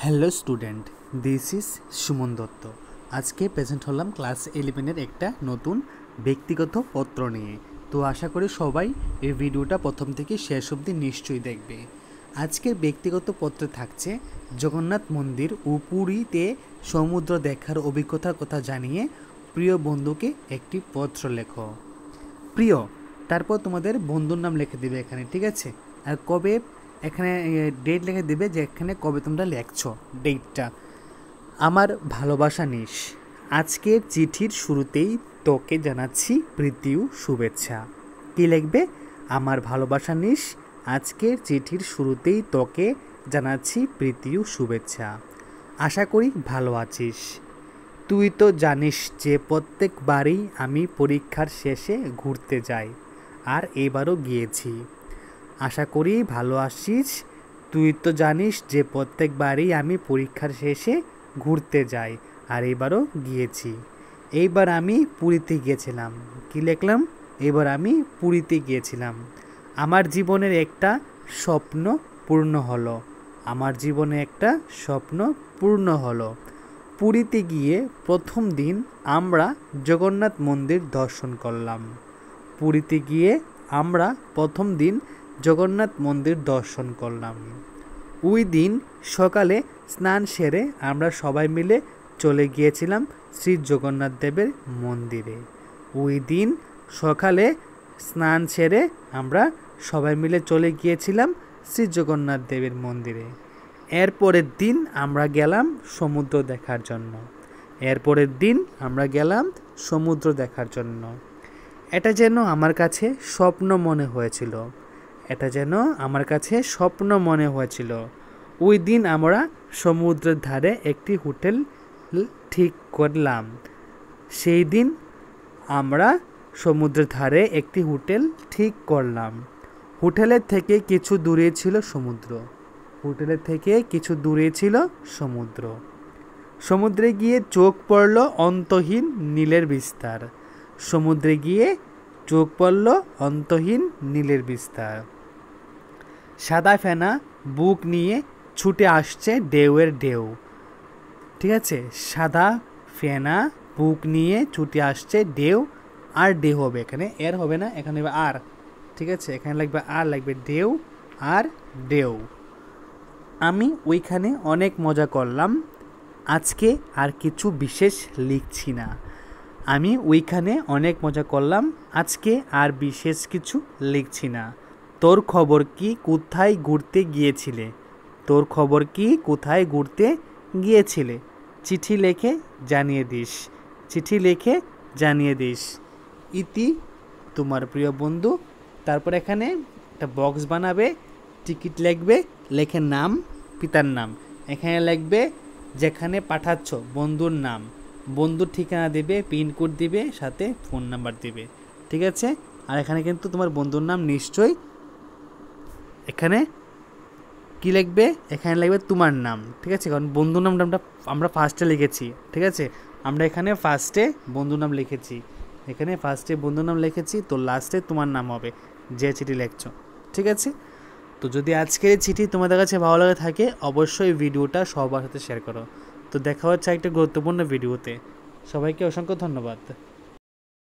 Hello student, this is Suman Dutta. আজকে present হলাম class 11-এর একটা নতুন ব্যক্তিগত পত্র নিয়ে। তো আশা করি সবাই এই ভিডিওটা প্রথম থেকে শেষ অবধি নিশ্চয়ই দেখবে। আজকের ব্যক্তিগত পত্রে থাকছে জগন্নাথ মন্দির ও পুরীতে সমুদ্র দেখার অভিজ্ঞতার কথা জানিয়ে প্রিয় বন্ধুকে একটি পত্র লেখো। প্রিয়, তারপর তোমাদের বন্ধুর নাম লিখে দিবে এখানে, ঠিক আছে? আর কবে এখানে ডেট লিখে দিবে যে এখানে কবে তোমরা লেখছো ডেটটা। আমার ভালোবাসা নিস, আজকের চিঠির শুরুতেই তোকে জানাচ্ছি প্রীতি ও শুভেচ্ছা। কী লিখবে? আমার ভালোবাসা নিস, আজকের চিঠির শুরুতেই তোকে জানাচ্ছি প্রীতি ও শুভেচ্ছা। আশা করি ভালো আছিস। তুই তো জানিস যে প্রত্যেকবারই আমি পরীক্ষার শেষে ঘুরতে যাই, আর এবারও গিয়েছি। আশা করি ভালো আছিস। তুই তো জানিস যে প্রত্যেকবারই আমি পরীক্ষার শেষে ঘুরতে যাই, আর এবারও গিয়েছি। এইবার আমি পুরীতে গিয়েছিলাম। কি লিখলাম? এবার আমি পুরীতে গিয়েছিলাম। আমার জীবনের একটা স্বপ্ন পূর্ণ হলো। আমার জীবনে একটা স্বপ্ন পূর্ণ হলো। পুরীতে গিয়ে প্রথম দিন আমরা জগন্নাথ মন্দির দর্শন করলাম। পুরীতে গিয়ে আমরা প্রথম দিন জগন্নাথ মন্দির দর্শন করলাম। ওই দিন সকালে স্নান সেরে আমরা সবাই মিলে চলে গিয়েছিলাম শ্রী জগন্নাথ দেবের মন্দিরে। ওই দিন সকালে স্নান সেরে আমরা সবাই মিলে চলে গিয়েছিলাম শ্রী জগন্নাথ দেবের মন্দিরে। এরপরের দিন আমরা গেলাম সমুদ্র দেখার জন্য। এরপরের দিন আমরা গেলাম সমুদ্র দেখার জন্য। এটা যেন আমার কাছে স্বপ্ন মনে হয়েছিল। এটা যেন আমার কাছে স্বপ্ন মনে হয়েছিল। ওই দিন আমরা সমুদ্রের ধারে একটি হোটেল ঠিক করলাম। সেই দিন আমরা সমুদ্রের ধারে একটি হোটেল ঠিক করলাম। হোটেলের থেকে কিছু দূরে ছিল সমুদ্র। হোটেলের থেকে কিছু দূরে ছিল সমুদ্র। সমুদ্রে গিয়ে চোখ পড়ল অন্তহীন নীলের বিস্তার। সমুদ্রে গিয়ে চোখ পড়ল অন্তহীন নীলের বিস্তার। সাদা ফেনা বুক নিয়ে ছুটে আসছে ঢেউয়ের ঢেউ। ঠিক আছে? সাদা ফেনা বুক নিয়ে ছুটে আসছে ঢেউ। আর ঢেউ হবে, এখানে এর হবে না, এখানে হবে আর। ঠিক আছে? এখানে লাগবে আর, লাগবে ঢেউ আর ঢেউ। আমি ওইখানে অনেক মজা করলাম। আজকে আর কিছু বিশেষ লিখছি না। আমি ওইখানে অনেক মজা করলাম। আজকে আর বিশেষ কিছু লিখছি না। তোর খবর কি? কোথায় ঘুরতে গিয়েছিলে? তোর খবর কি? কোথায় ঘুরতে গিয়েছিলে? চিঠি লিখে জানিয়ে দিস। চিঠি লিখে জানিয়ে দিস। ইতি, তোমার প্রিয় বন্ধু। তারপর এখানে একটা বক্স বানাবে, টিকিট লিখবে, লেখে নাম, পিতার নাম। এখানে লিখবে যেখানে পাঠাচ্ছ বন্ধুর নাম, বন্ধুর ঠিকানা দিবে, পিনকোড দিবে, সাথে ফোন নাম্বার দিবে। ঠিক আছে? আর এখানে কিন্তু তোমার বন্ধুর নাম নিশ্চয়ই এখানে কি লিখবে? এখানে লিখবে তোমার নাম। ঠিক আছে? কারণ বন্ধুর নামটা আমরা ফার্স্টে লিখেছি। ঠিক আছে? আমরা এখানে ফার্স্টে বন্ধুর নাম লিখেছি। এখানে ফার্স্টে বন্ধুর নাম লিখেছি, তো লাস্টে তোমার নাম হবে যে চিঠি লিখছো। ঠিক আছে? তো যদি আজকের এই চিঠি তোমাদের কাছে ভালো লাগে থাকে, অবশ্যই ভিডিওটা সবার সাথে শেয়ার করো। তো দেখা হচ্ছে একটা গুরুত্বপূর্ণ ভিডিওতে। সবাইকে অসংখ্য ধন্যবাদ।